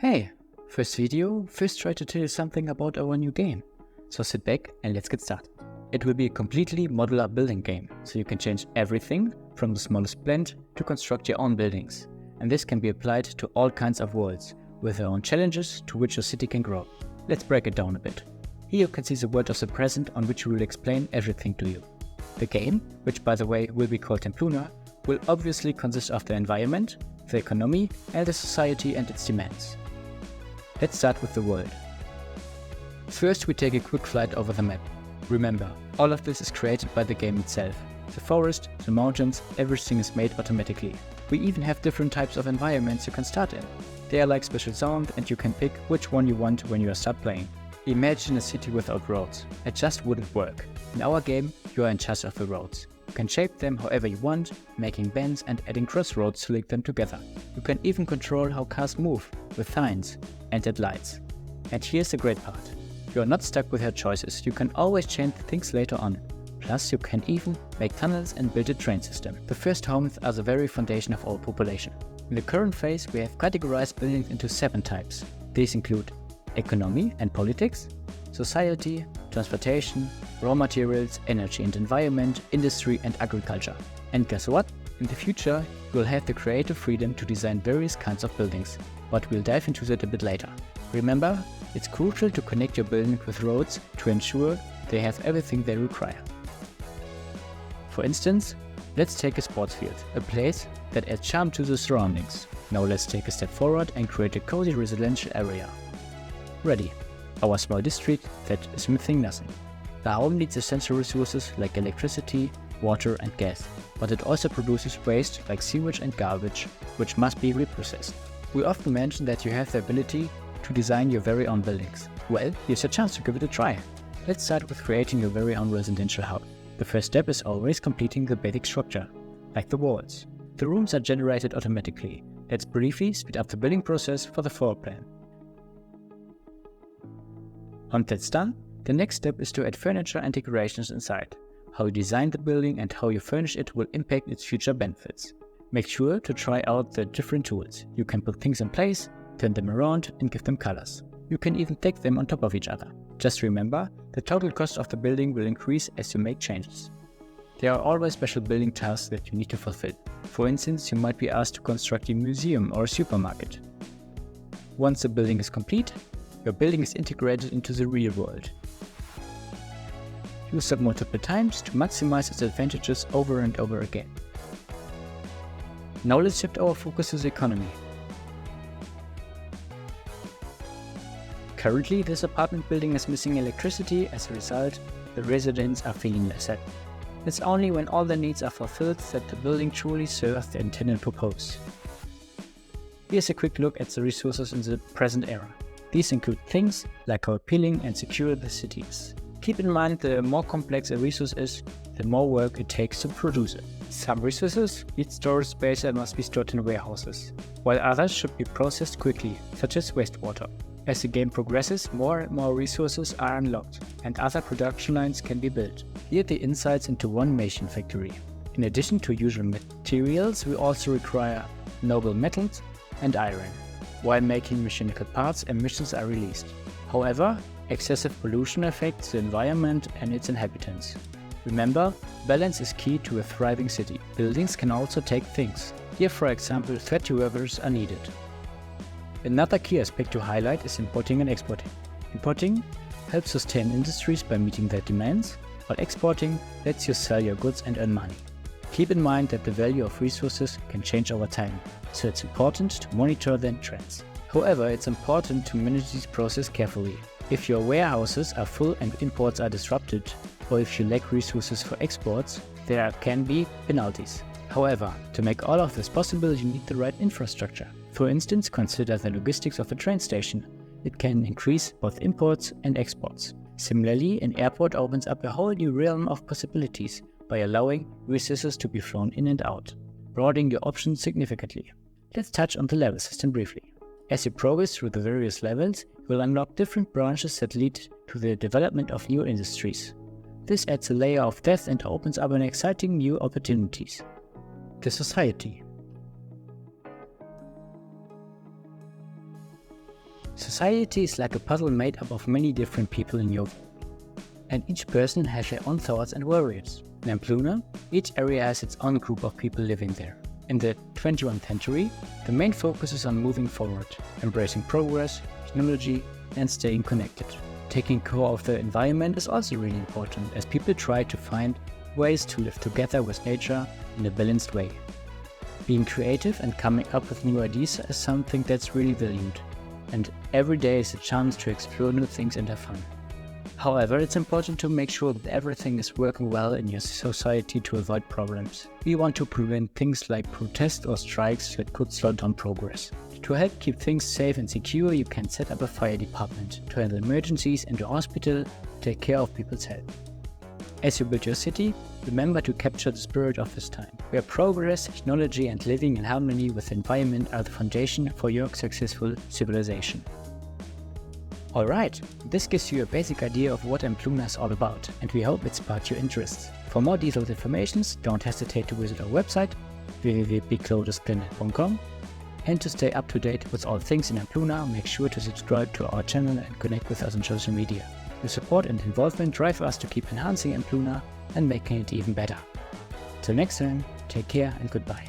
Hey, first video, first try to tell you something about our new game. So sit back and let's get started. It will be a completely modular building game, so you can change everything from the smallest blend to construct your own buildings. And this can be applied to all kinds of worlds, with their own challenges to which your city can grow. Let's break it down a bit. Here you can see the world of the present on which we will explain everything to you. The game, which by the way will be called Empluna, will obviously consist of the environment, the economy and the society and its demands. Let's start with the world. First we take a quick flight over the map. Remember, all of this is created by the game itself. The forest, the mountains, everything is made automatically. We even have different types of environments you can start in. They are like special zones and you can pick which one you want when you start playing. Imagine a city without roads. It just wouldn't work. In our game, you are in charge of the roads. You can shape them however you want, making bends and adding crossroads to link them together. You can even control how cars move, with signs and at lights. And here's the great part. You are not stuck with your choices, you can always change things later on. Plus you can even make tunnels and build a train system. The first homes are the very foundation of our population. In the current phase we have categorized buildings into 7 types. These include economy and politics, society, transportation, raw materials, energy and environment, industry and agriculture. And guess what? In the future you will have the creative freedom to design various kinds of buildings, but we'll dive into that a bit later. Remember, it's crucial to connect your building with roads to ensure they have everything they require. For instance, let's take a sports field, a place that adds charm to the surroundings. Now let's take a step forward and create a cozy residential area. Ready, our small district that is missing nothing. The home needs essential resources like electricity, water and gas, but it also produces waste like sewage and garbage, which must be reprocessed. We often mention that you have the ability to design your very own buildings. Well, here's your chance to give it a try. Let's start with creating your very own residential house. The first step is always completing the basic structure, like the walls. The rooms are generated automatically. Let's briefly speed up the building process for the floor plan. Once that's done, the next step is to add furniture and decorations inside. How you design the building and how you furnish it will impact its future benefits. Make sure to try out the different tools. You can put things in place, turn them around and give them colors. You can even take them on top of each other. Just remember, the total cost of the building will increase as you make changes. There are always special building tasks that you need to fulfill. For instance, you might be asked to construct a museum or a supermarket. Once the building is complete, your building is integrated into the real world. Use it multiple times to maximize its advantages over and over again. Now let's shift our focus to the economy. Currently, this apartment building is missing electricity. As a result, the residents are feeling less happy. It's only when all their needs are fulfilled that the building truly serves the intended purpose. Here's a quick look at the resources in the present era. These include things like how appealing and secure the city is. Keep in mind, the more complex a resource is, the more work it takes to produce it. Some resources need storage space and must be stored in warehouses, while others should be processed quickly, such as wastewater. As the game progresses, more and more resources are unlocked, and other production lines can be built. Here are the insights into one machine factory. In addition to usual materials, we also require noble metals and iron. While making mechanical parts, emissions are released. However, excessive pollution affects the environment and its inhabitants. Remember, balance is key to a thriving city. Buildings can also take things. Here, for example, threat workers are needed. Another key aspect to highlight is importing and exporting. Importing helps sustain industries by meeting their demands, while exporting lets you sell your goods and earn money. Keep in mind that the value of resources can change over time, so it's important to monitor their trends. However, it's important to manage this process carefully. If your warehouses are full and imports are disrupted, or if you lack resources for exports, there can be penalties. However, to make all of this possible, you need the right infrastructure. For instance, consider the logistics of a train station. It can increase both imports and exports. Similarly, an airport opens up a whole new realm of possibilities by allowing resources to be flown in and out, broadening your options significantly. Let's touch on the level system briefly. As you progress through the various levels, you will unlock different branches that lead to the development of new industries. This adds a layer of depth and opens up an exciting new opportunities. The society. Society is like a puzzle made up of many different people in your world, and each person has their own thoughts and worries. In Empluna, each area has its own group of people living there. In the 21st century, the main focus is on moving forward, embracing progress, technology, and staying connected. Taking care of the environment is also really important, as people try to find ways to live together with nature in a balanced way. Being creative and coming up with new ideas is something that's really valued, and every day is a chance to explore new things and have fun. However, it's important to make sure that everything is working well in your society to avoid problems. We want to prevent things like protests or strikes that could slow down progress. To help keep things safe and secure, you can set up a fire department to handle emergencies and a hospital to take care of people's health. As you build your city, remember to capture the spirit of this time, where progress, technology, and living in harmony with the environment are the foundation for your successful civilization. Alright, this gives you a basic idea of what Empluna is all about, and we hope it sparked your interest. For more detailed information, don't hesitate to visit our website www.bigcloudesplanet.com, and to stay up to date with all things in Empluna, make sure to subscribe to our channel and connect with us on social media. Your support and involvement drive us to keep enhancing Empluna and making it even better. Till next time, take care and goodbye.